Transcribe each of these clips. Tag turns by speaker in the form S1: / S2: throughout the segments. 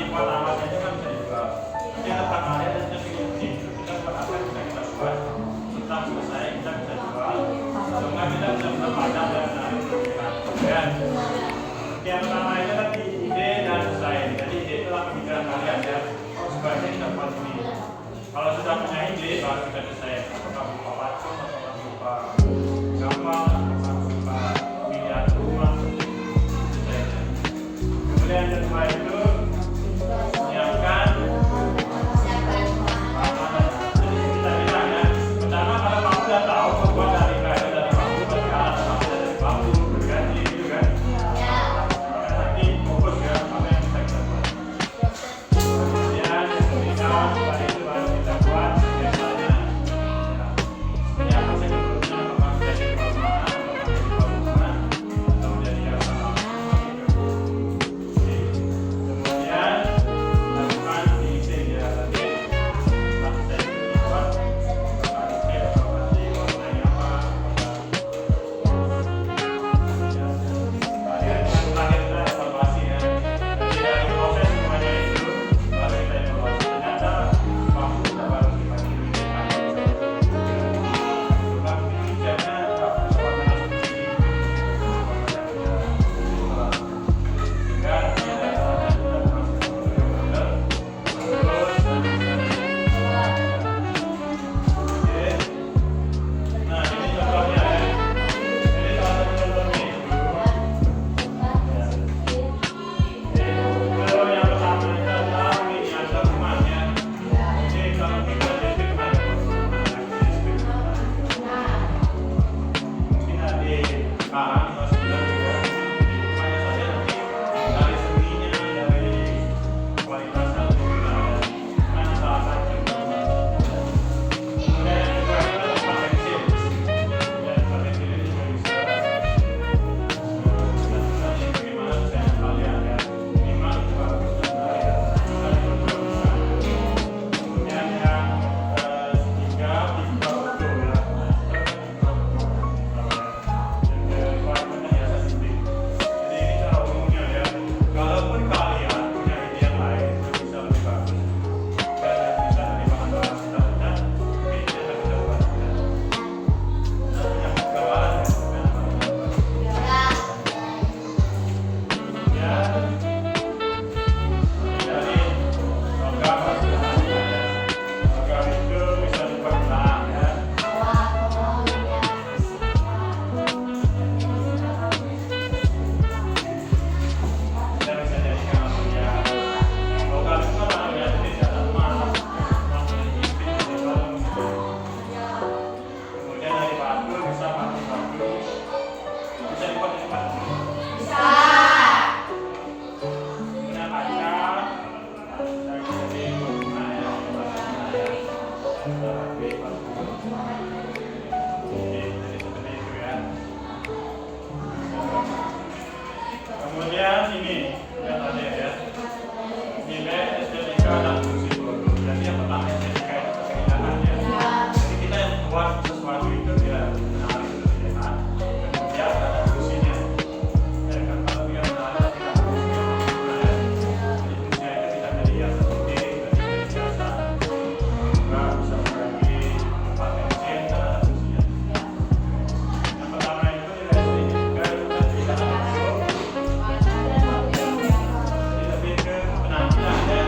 S1: buat alatnya itu kan bisa dijual. Tapi letak kalian dan jadi itu kan buat apa yang bisa kita buat. Setelah selesai kita bisa jual. Sehingga kita bisa mendapatkan dan menarik keuntungan. Dan yang pertama itu kan ide dan desain. Jadi ide itu lah pemikiran kalian ya. Sebaiknya kita buat ini. Kalau sudah punya ide baru kita desain. Apakah berupa patung, apakah berupa gambar, apakah berupa miniatur, desainnya. Kemudian yang kedua itu menyiapkan bahan. Jadi kita bilang ya, pertama kalau kamu sudah tahu membuat dari kayu, dari bambu, dari alat apa dari bambu, berganti gitu kan. Nanti fokus ya apa yang bisa kita buat. Kemudian ketika setelah itu baru kita buat biasanya ya apa sih bentuknya, apakah menjadi bangunan, apakah menjadi bangunan, atau menjadi apa gitu. Kemudian lakukan finishing ya tadi setelah saya buat finishing atau nanti warnanya apa kalian terakhir kita evaluasi ya. Jadi dari proses semuanya itu baru kita evaluasi ternyata bambu sudah bagus dipakai ini kan ini jamnya nggak bisa warna asli sehingga nanti ada masih model terus oke. Nah ini contohnya ya, ini salah satu contohnya itu. Kalau yang pertama itu adalah miniatur rumahnya. Jadi kalau kita deskripsi mungkin ada karang atau sebelah juga hanya saja nanti dari seninya, dari kualitas juga kan salah satu. Kemudian yang kedua itu tempat pensil. Ya tempat pensil ini juga bisa nanti bagaimana desain kalian ya minimal itu bagus dan menarik ya. Bisa dicoba bisa. Kemudian yang ketiga dibuka foto ya. Yang keempat hiasan dinding. Jadi ini cara umumnya ya. Kalaupun kalian punya ide yang lain itu bisa lebih bagus dan bisa dari bahan-bahan sudah ada, mungkin kita bisa buat ya. Nah, punya gambaran ya. Ya, dari logam sudah ada ya. Logam itu bisa dibuat ulang ya. Kita bisa jadikan lampunya. Logam itu kan ada jenis ya, ada emas, dari ipin, dari balung gitu. Kemudian dari batu bisa pakai batu. Bisa dibuat dari batu. Punya kaca, bisa jadi berguna ya, berguna ya. Sudah rapi batu. Jadi seperti itu ya. Kemudian ini yang ada ya, nilai estetika dan fungsi produk. Jadi yang pertama estetika itu keindahannya. Jadi kita yang membuat sesuatu itu dia menarik dan terlihat. Kemudian ada fungsinya. Ya kan kalau dia menarik tidak fungsinya berguna ya. Jadi fungsinya itu tidak jadi hiasan penting, tidak jadi hiasan. Juga bisa membagi tempat pensil dan ada fungsinya. Yang pertama itu nilai estetika itu tadi dalam bentuk. Jadi lebih ke penampilannya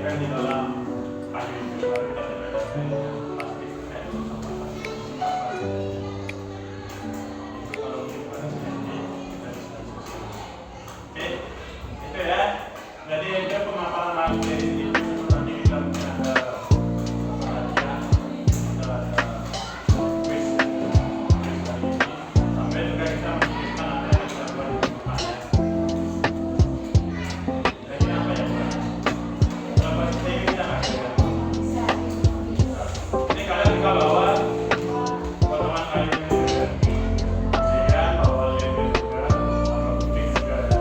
S1: dimasukkan di dalam kayu itu baru kita tetes plastik sama plastik. Kalau gimana sih kita bisa selesai. Oke, itu ya. Jadi itu pemaparan lagu dari ini. Nanti kita mungkin ada perhatian, ada quiz dari ini. Sampai juga kita mengirimkan ada yang bisa buat pertanyaan. Jadi apa yang buat? Berapa sih kita nggak ada? Ini kalian juga bawa potongan kayu ini juga. Ya, bawa lem juga, bawa gunting juga ya.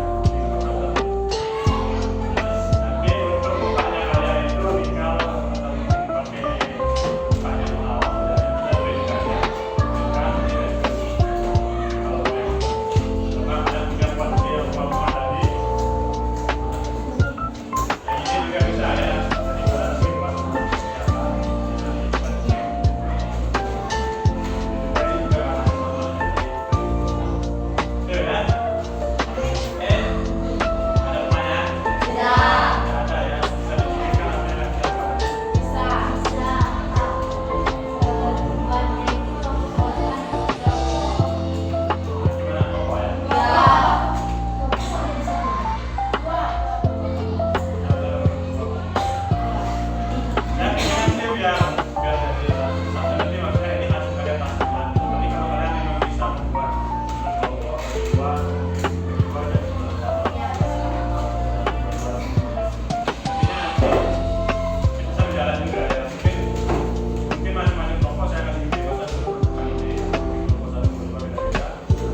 S1: Nanti untuk bukanya kalian itu tinggal atau mungkin pakai bukanya manual ya, bisa berikan ya. Berikan ya. Kalau yang coba ada juga buat video potongan tadi. Yang ini juga bisa ya. Jadi berarti buat siapa? Jadi penting. Jadi juga itu ya. Ada pertanyaan? Tidak ada ya. Bisa dipikirkan apa yang siapa? Gimana Koko ya? Ya, keinginan sih biar dari satu nanti maksudnya ini langsung kalian pasangkan. Nanti kalau kalian memang bisa membuat logo atau dua dari bisa berjalan juga ya. Mungkin masing-masing toko saya kasih video satu kali ini toko satu dua beda-beda.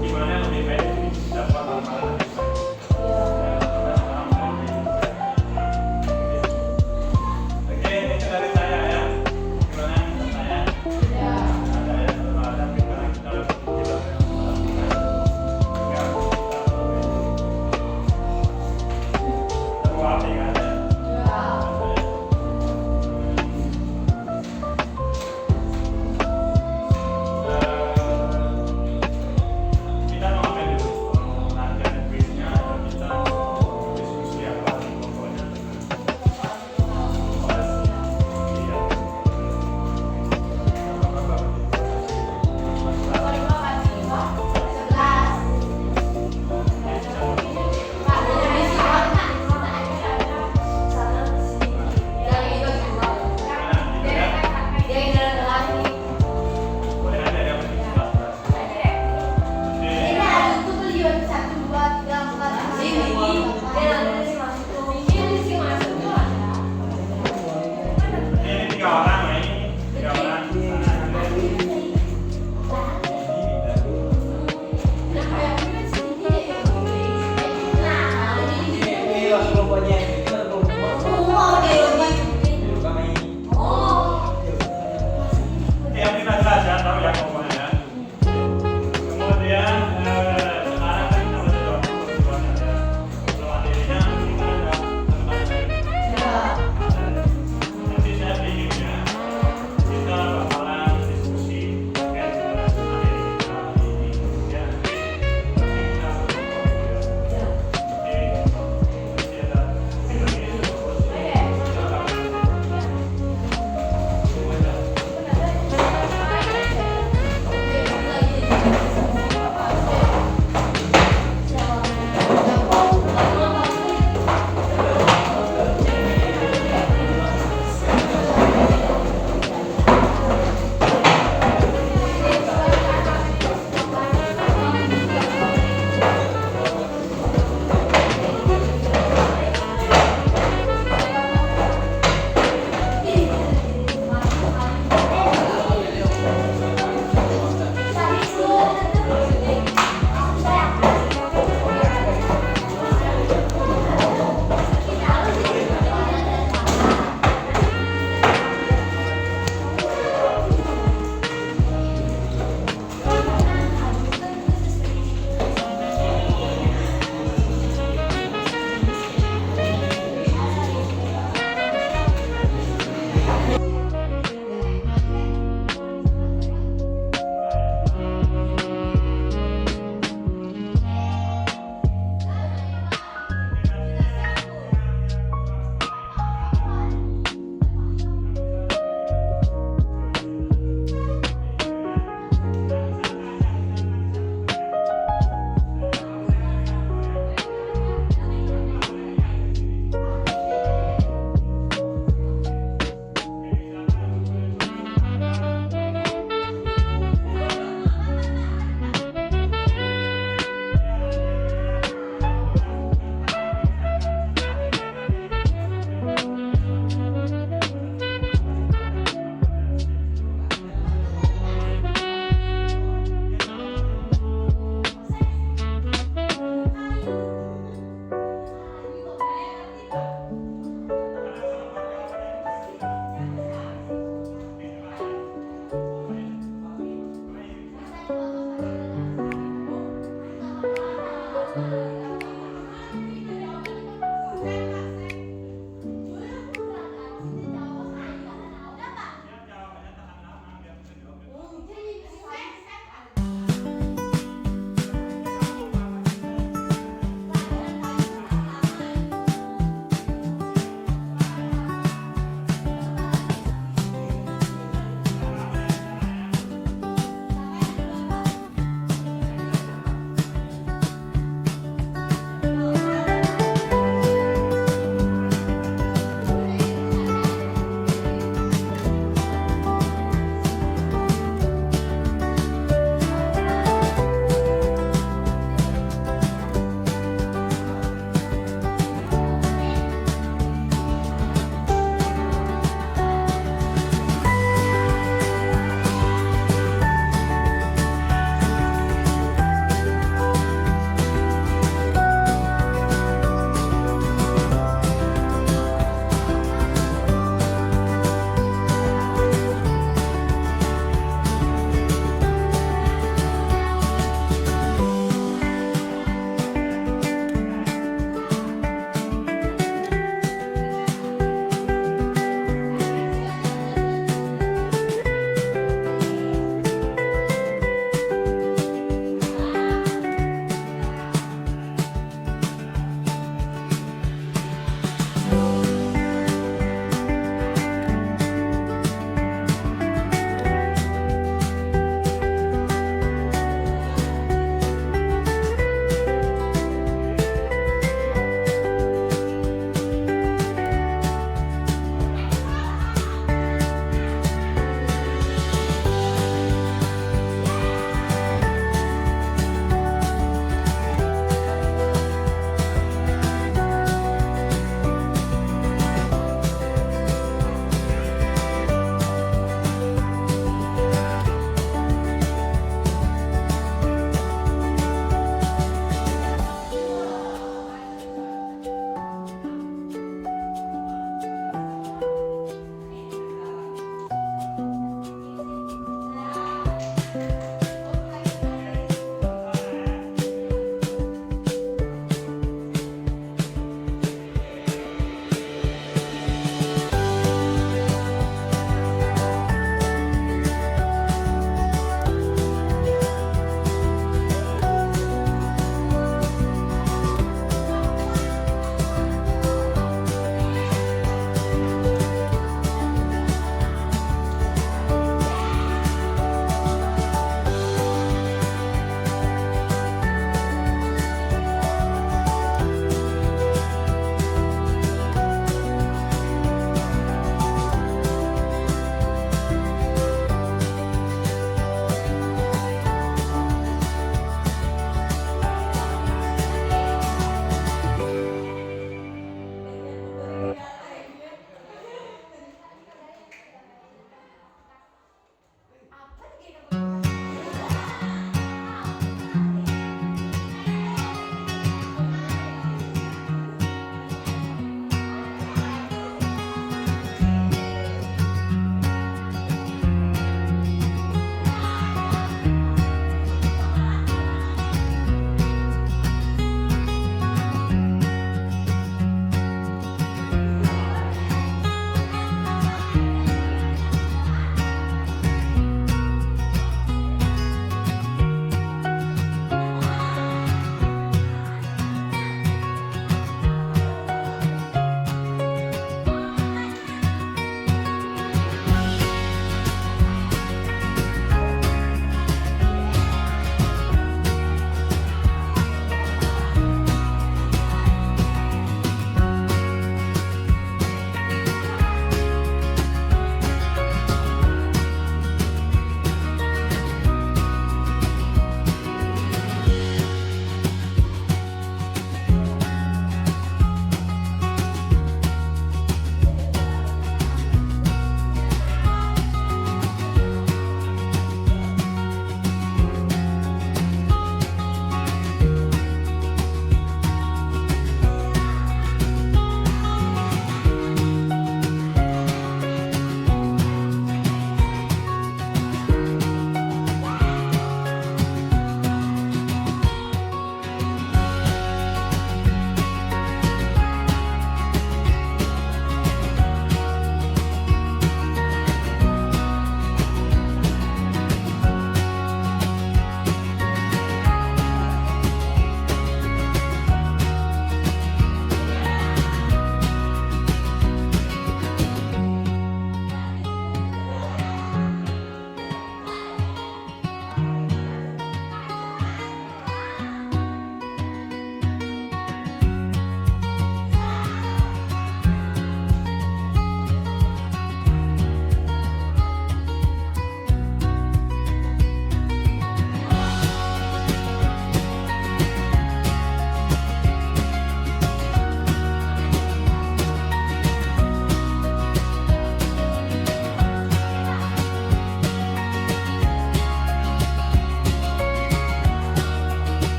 S1: Gimana yang lebih baik ini dapat amalan lebih baik. Ya, sampai sekarang dari ini juga. Oke, itu dari saya ya. Gimana yang bertanya? Ada ya, kalau ada kita lakukan kita enggak terlalu api kan ya. Kita mau ngapain dulu? Nanti ada kuisnya atau kita diskusi apa nih pokoknya iya. Boleh ada yang masih kelas. Ini 3 orang ya, ini 3 orang.
S2: Ini los kelompoknya.